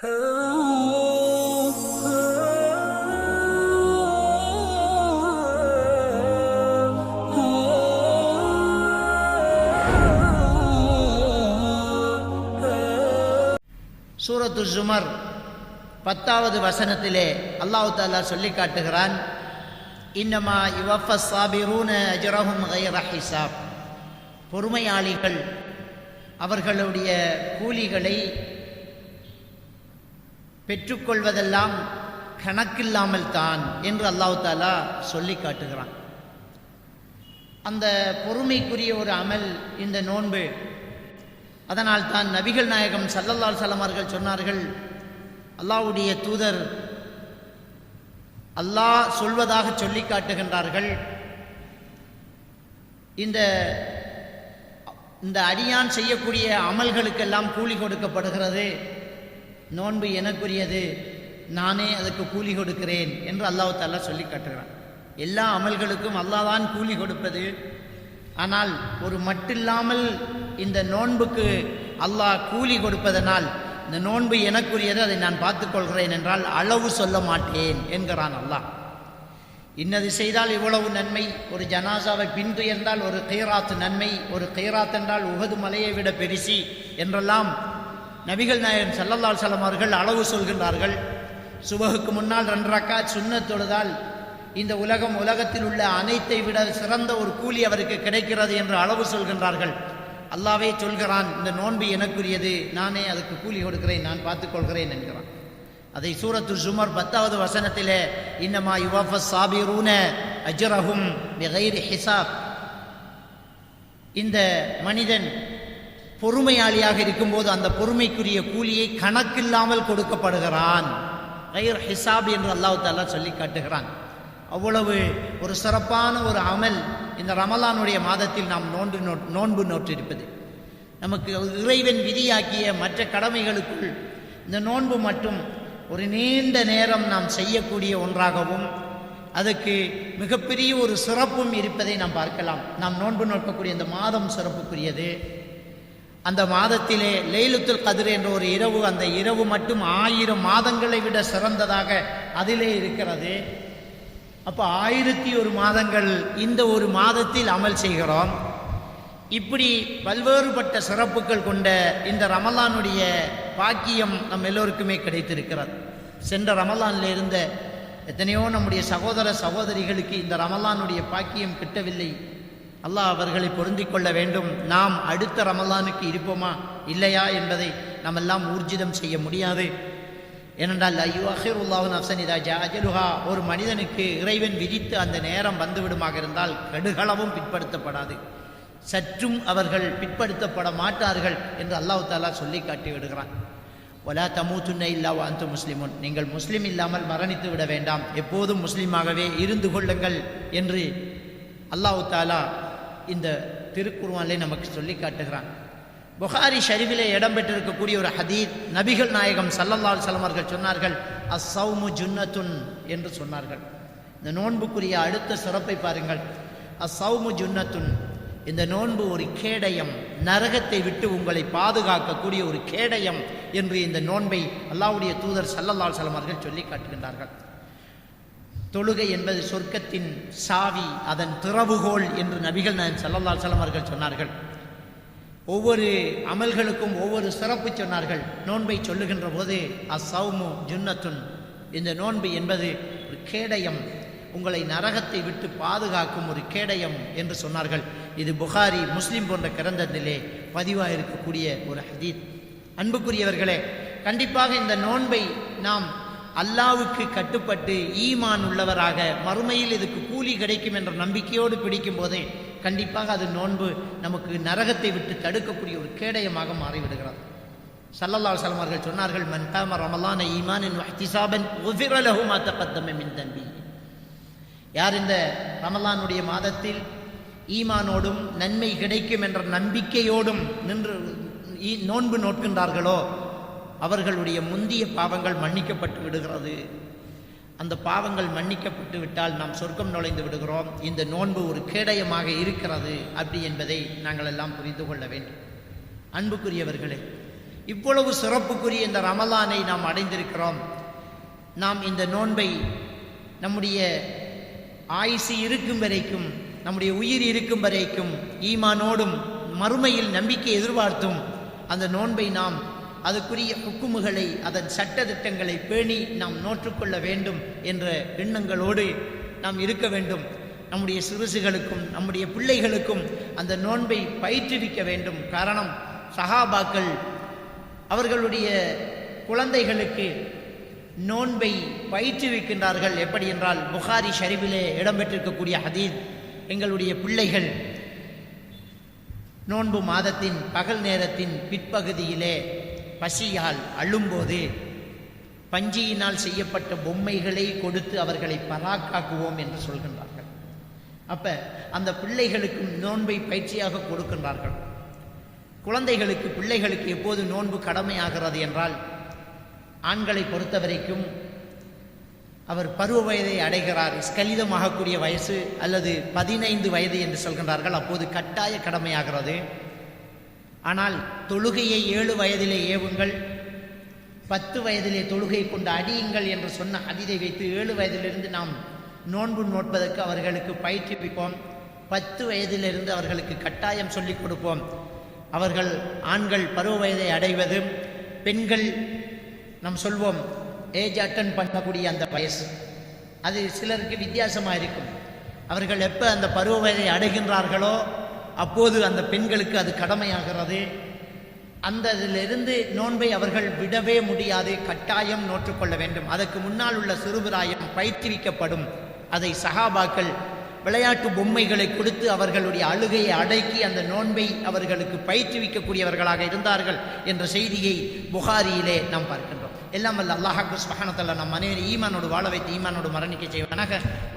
சூரத்து ஜுமர் 10வது வசனத்திலே அல்லாஹ் தஆலா சொல்லி காட்டுகிறான், இன்னமா யுவஃபஸ் சாபிரூன அஜ்ரஹும் கைர ஹிசாப். பொறுமையாளிகள் அவர்களுடைய கூலிகளை பெற்றுக்கொள்வதெல்லாம் கணக்கில்லாமல் தான் என்று அல்லாஹ் தஆலா சொல்லி காட்டுகிறான். அந்த பொறுமைக்குரிய ஒரு அமல் இந்த நோன்பு. அதனால் தான் நபிகள் நாயகம் ஸல்லல்லாஹு அலைஹி வஸல்லம் அவர்கள் சொன்னார்கள், அல்லாஹ்வுடைய தூதர் அல்லாஹ் சொல்வதாக சொல்லி காட்டுகின்றார்கள், இந்த அடியான் செய்யக்கூடிய அமல்களுக்கெல்லாம் கூலி கொடுக்கப்படுகிறது, நோன்பு எனக்குரியது, நானே அதுக்கு கூலி கொடுக்கிறேன் என்று அல்லாஹ் தஆலா சொல்லி காட்டுகிறான். எல்லா அமல்களுக்கும் அல்லாஹ் தான் கூலி கொடுப்பது. ஆனால் ஒரு மட்டில்லாமல் இந்த நோன்புக்கு அல்லாஹ் கூலி கொடுப்பதனால் இந்த நோன்பு எனக்குரியது, அதை நான் பார்த்துக்கொள்கிறேன் என்றால் அளவு சொல்ல மாட்டேன் என்கிறான் அல்லாஹ். இன்னது செய்தால் இவ்வளவு நன்மை, ஒரு ஜனாசாவை பின்துயர்ந்தால் ஒரு கீராத் நன்மை, ஒரு கீராத் என்றால் உஹது மலையை விட பெரிசி என்றெல்லாம் நபிகள் நாயகம் ஸல்லல்லாஹு அலைஹி வஸல்லம் அவர்கள் அளவு சொல்கின்றார்கள். சுபஹுக்கு முன்னால் 2 ரக்காத் சுன்னத் தொழுதால் இந்த உலகத்தில் உள்ள அனைத்தை விட சிறந்த ஒரு கூலி அவருக்கு கிடைக்கிறது என்று அளவு சொல்கின்றார்கள். அல்லாஹ்வே சொல்கிறான், இந்த நோன்பு எனக்குரியது, நானே அதுக்கு கூலி கொடுக்கிறேன், நான் பார்த்துக்கொள்கிறேன் என்கிறான். அதை சூரத்து ஜுமர் 10வது வசனத்திலே இன்னமா யுவஃபஸ் சாபிரூன அஜ்ரஹும் பிகைரி ஹிசாப். இந்த மனிதன் பொறுமையாளியாக இருக்கும்போது அந்த பொறுமைக்குரிய கூலியை கணக்கில்லாமல் கொடுக்கப்படுகிறான். கைர் ஹிசாப் என்று அல்லாஹ் தஆலா சொல்லி காட்டுகிறான். அவ்வளவு ஒரு சிறப்பான ஒரு அமல் இந்த ரமலானுடைய மாதத்தில் நாம் நோன்பு நோற்றிருப்பது. நமக்கு இறைவன் விதியாக்கிய மற்ற கடமைகளுக்குள் இந்த நோன்பு மட்டும் ஒரு நீண்ட நேரம் நாம் செய்யக்கூடிய ஒன்றாகவும் அதுக்கு மிகப்பெரிய ஒரு சிறப்பும் இருப்பதை நாம் பார்க்கலாம். நாம் நோன்பு நோக்கக்கூடிய இந்த மாதம் சிறப்புக்குரியது. அந்த மாதத்திலே லைலத்துல் கத்ர் என்ற ஒரு இரவு, அந்த இரவு மட்டும் 1000 மாதங்களை விட சிறந்ததாக அதிலே இருக்கிறது. அப்போ 1001 மாதங்கள் இந்த ஒரு மாதத்தில் அமல் செய்கிறோம். இப்படி பல்வேறுபட்ட சிறப்புகள் கொண்ட இந்த ரமலானுடைய பாக்கியம் நம் எல்லோருக்குமே கிடைத்திருக்கிறது. சென்ற ரமலானில் இருந்த எத்தனையோ நம்முடைய சகோதர சகோதரிகளுக்கு இந்த ரமலானுடைய பாக்கியம் கிட்டவில்லை. அல்லாஹ் அவர்களை பொருந்திக் கொள்ள வேண்டும். நாம் அடுத்த ரமலானுக்கு இருப்போமா இல்லையா என்பதை நாம் எல்லாம் ஊர்ஜிதம் செய்ய முடியாது. ஏனென்றால் யுஅখিরুல்லாஹு நஃப்ஸன் இதா ஜாஅ அஜலுஹா, ஒரு மனிதனுக்கு இறைவன் விதித்து அந்த நேரம் வந்துவிடுமாக இருந்தால் கடுகளவும் பிற்படுத்தப்படாது, சற்றும் அவர்கள் பிற்படுத்தப்பட மாட்டார்கள் என்று அல்லாஹ் தஆலா சொல்லி காட்டி விடுகிறான். வலா தமூதுன்ன இல்லா வ அன்தும் முஸ்லிமூன், நீங்கள் முஸ்லிம் இல்லாமல் மரணித்து விட வேண்டாம், எப்போதும் முஸ்லிமாகவே இருந்து கொள்ளுங்கள் என்று அல்லாஹ் தஆலா இந்த திருக்குர்ஆனிலே நமக்கு சொல்லி காட்டுகிறான். புகாரி ஷரீஃபிலே இடம்பெற்றிருக்கக்கூடிய ஒரு ஹதீஸ், நபிகள் நாயகம் ஸல்லல்லாஹு அலைஹி வஸல்லம் அவர்கள் சொன்னார்கள், அஸ்ஸௌமு ஜுன்னத்துன் என்று சொன்னார்கள். இந்த நோன்புக்குரிய அடுத்த சிறப்பை பாருங்கள். அஸ்ஸௌமு ஜுன்னத்துன், இந்த நோன்பு ஒரு கேடயம், நரகத்தை விட்டு உங்களை பாதுகாக்கக்கூடிய ஒரு கேடயம் என்று இந்த நோன்பை அல்லாஹ்வுடைய தூதர் ஸல்லல்லாஹு அலைஹி வஸல்லம் அவர்கள் சொல்லி காட்டுகின்றார்கள். தொழுகை என்பது சொர்க்கத்தின் சாவி, அதன் திறவுகோல் என்று நபிகள் நாயகம் ஸல்லல்லாஹு அலைஹி வஸல்லம் அவர்கள் சொன்னார்கள். ஒவ்வொரு அமல்களுக்கும் ஒவ்வொரு சிறப்பு சொன்னார்கள். நோன்பை சொல்லுகின்ற போது அஸ்ஸௌமு ஜுன்னத்துன், இந்த நோன்பு என்பது ஒரு கேடயம், உங்களை நரகத்தை விட்டு பாதுகாக்கும் ஒரு கேடயம் என்று சொன்னார்கள். இது புகாரி முஸ்லிம் போன்ற கிரந்தத்திலே பதிவாக இருக்கக்கூடிய ஒரு ஹதீஸ். அன்புக்குரியவர்களே, கண்டிப்பாக இந்த நோன்பை நாம் அல்லாஹ்வுக்கு கட்டுப்பட்டு ஈமான் உள்ளவராக மறுமையில் இதுக்கு கூலி கிடைக்கும் என்ற நம்பிக்கையோடு பிடிக்கும் போதே கண்டிப்பாக அது நோன்பு நமக்கு நரகத்தை விட்டு தடுக்கக்கூடிய ஒரு கேடயமாக மாறிவிடுகிறது. ஸல்லல்லாஹு அலைஹி வஸல்லம் அவர்கள் சொன்னார்கள், மன் காம ரமலான ஈமானன் வ இஹ்திசாபன் குஃபிர லஹு மா தகத்தம மின் தன்பி. யார் இந்த ரமலானுடைய மாதத்தில் ஈமானோடும் நன்மை கிடைக்கும் என்ற நம்பிக்கையோடும் நின்று நோன்பு நோட்கின்றார்களோ அவர்களுடைய முந்திய பாவங்கள் மன்னிக்கப்பட்டு விடுகிறது. அந்த பாவங்கள் மன்னிக்கப்பட்டு விட்டால் நாம் சொர்க்கம் நுழைந்து விடுகிறோம். இந்த நோன்பு ஒரு கேடயமாக இருக்கிறது அப்படி என்பதை நாங்கள் எல்லாம் புரிந்து கொள்ள வேண்டும். அன்புக்குரியவர்களே, இவ்வளவு சிறப்புக்குரிய இந்த ரமலானை நாம் அடைந்திருக்கிறோம். நாம் இந்த நோன்பை நம்முடைய ஆயுசு இருக்கும் வரைக்கும், நம்முடைய உயிர் இருக்கும் வரைக்கும் ஈமானோடும் மறுமையில் நம்பிக்கை எதிர்பார்த்தும் அந்த நோன்பை நாம் அதுக்குரிய ஹுக்குமுகளை, அதன் சட்ட திட்டங்களை பேணி நாம் நோற்றுக்கொள்ள வேண்டும் என்ற எண்ணங்களோடு நாம் இருக்க வேண்டும். நம்முடைய சிறுசுகளுக்கும் நம்முடைய பிள்ளைகளுக்கும் அந்த நோன்பை பயிற்றுவிக்க வேண்டும். காரணம், சஹாபாக்கள் அவர்களுடைய குழந்தைகளுக்கு நோன்பை பயிற்றுவிக்கின்றார்கள். எப்படி என்றால், புகாரி ஷரீஃபிலே இடம்பெற்றிருக்கக்கூடிய ஹதீஸ், எங்களுடைய பிள்ளைகள் நோன்பு மாதத்தின் பகல் நேரத்தின் பிற்பகுதியிலே பசியால் அழும்போது பஞ்சியினால் செய்யப்பட்ட பொம்மைகளை கொடுத்து அவர்களை பராக்காக்குவோம் என்று சொல்கின்றார்கள். அப்ப அந்த பிள்ளைகளுக்கும் நோன்பை பயிற்சியாக கொடுக்கின்றார்கள். குழந்தைகளுக்கு, பிள்ளைகளுக்கு எப்போது நோன்பு கடமையாகிறது என்றால், ஆண்களை பொறுத்தவரைக்கும் அவர் பருவ வயதை அடைகிறார், ஸ்கலிதமாகக்கூடிய வயசு அல்லது 15 வயது என்று சொல்கின்றார்கள், அப்போது கட்டாய கடமையாகிறது. ஆனால் தொழுகையை 7 வயதிலே ஏவுங்கள், 10 வயதிலே தொழுகை கொண்டு அடியுங்கள் என்று சொன்ன ஹதீஸை வைத்து 7 வயதிலிருந்து நாம் நோன்பு நோட்பதற்கு அவர்களுக்கு பயிற்றுவிப்போம். 10 வயதிலிருந்து அவர்களுக்கு கட்டாயம் சொல்லிக் கொடுப்போம். அவர்கள் ஆண்கள் பருவ வயதை அடைவது, பெண்கள் நாம் சொல்வோம் ஏஜ் அட்டன் பண்ணக்கூடிய அந்த வயசு, அது சிலருக்கு வித்தியாசமாக இருக்கும். அவர்கள் எப்போ அந்த பருவ வயதை அடைகின்றார்களோ அப்போது அந்த பெண்களுக்கு அது கடமையாகிறது. அந்த இதிலிருந்து நோன்பை அவர்கள் விடவே முடியாது, கட்டாயம் நோற்றுக்கொள்ள வேண்டும். அதற்கு முன்னால் உள்ள சிறுபிராயம் பயிற்றுவிக்கப்படும். அதை சஹாபாக்கள் விளையாட்டு பொம்மைகளை கொடுத்து அவர்களுடைய அழுகையை அடக்கி அந்த நோன்பை அவர்களுக்கு பயிற்றுவிக்கக்கூடியவர்களாக இருந்தார்கள் என்ற செய்தியை புகாரியிலே நாம் பார்க்கின்றோம். எல்லாம் வல்ல அல்லாஹ் சுப்ஹானஹு வ தஆலா நம் அனைவரையும் ஈமானோடு வாழ வைத்து ஈமானோடு மரணிக்க செய்வானாக.